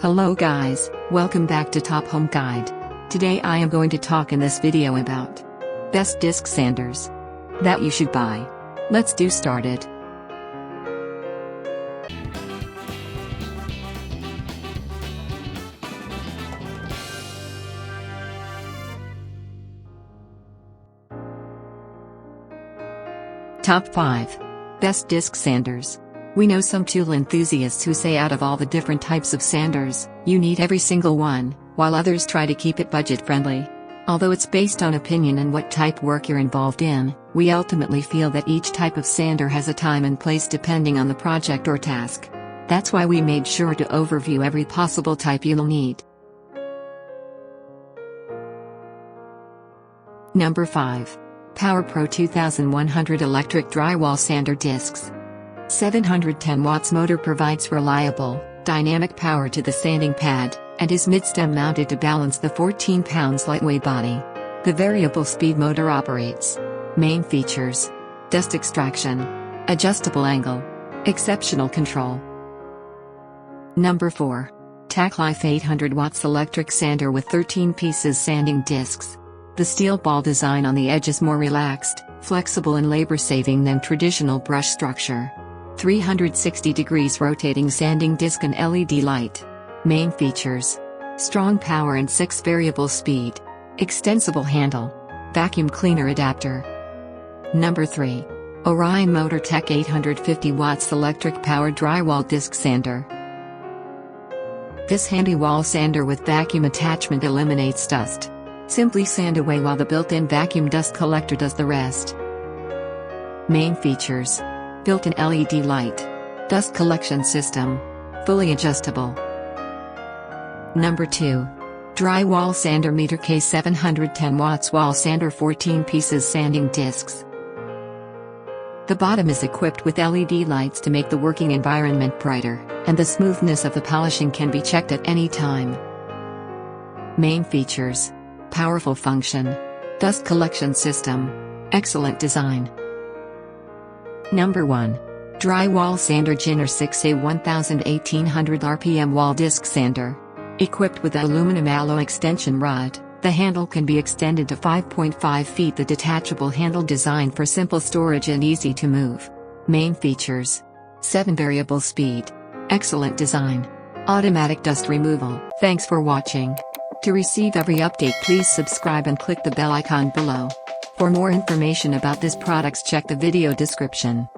Hello guys, welcome back to Top Home Guide. Today I am going to talk in this video about best disc sanders that you should buy. Let's do started. Top 5 Best Disc Sanders. We know some tool enthusiasts who say out of all the different types of sanders, you need every single one, while others try to keep it budget-friendly. Although it's based on opinion and what type work you're involved in, we ultimately feel that each type of sander has a time and place depending on the project or task. That's why we made sure to overview every possible type you'll need. Number 5. Power Pro 2100 Electric Drywall Sander Discs. 710 watts motor provides reliable, dynamic power to the sanding pad, and is mid-stem mounted to balance the 14 pounds lightweight body. The variable speed motor operates. Main features: dust extraction, adjustable angle, exceptional control. Number 4. TacLife 800 watts electric sander with 13 pieces sanding discs. The steel ball design on the edge is more relaxed, flexible and labor-saving than traditional brush structure. 360 degrees rotating sanding disc and LED light. Main features: strong power and 6 variable speed. Extensible handle. Vacuum cleaner adapter. Number 3. Orion Motor Tech 850 watts electric powered drywall disc sander. This handy wall sander with vacuum attachment eliminates dust. Simply sand away while the built-in vacuum dust collector does the rest. Main features: built-in LED light, dust collection system, fully adjustable. Number 2. Drywall Sander Meter K 710 watts wall sander 14 pieces sanding discs. The bottom is equipped with LED lights to make the working environment brighter, and the smoothness of the polishing can be checked at any time. Main features: powerful function, dust collection system, excellent design. Number 1. Drywall Sander Jinner 6A 1800 RPM Wall Disc Sander. Equipped with aluminum alloy extension rod, the handle can be extended to 5.5 feet. The detachable handle designed for simple storage and easy to move. Main features: 7 variable speed, excellent design, automatic dust removal. Thanks for watching. To receive every update, please subscribe and click the bell icon below. For more information about this products, check the video description.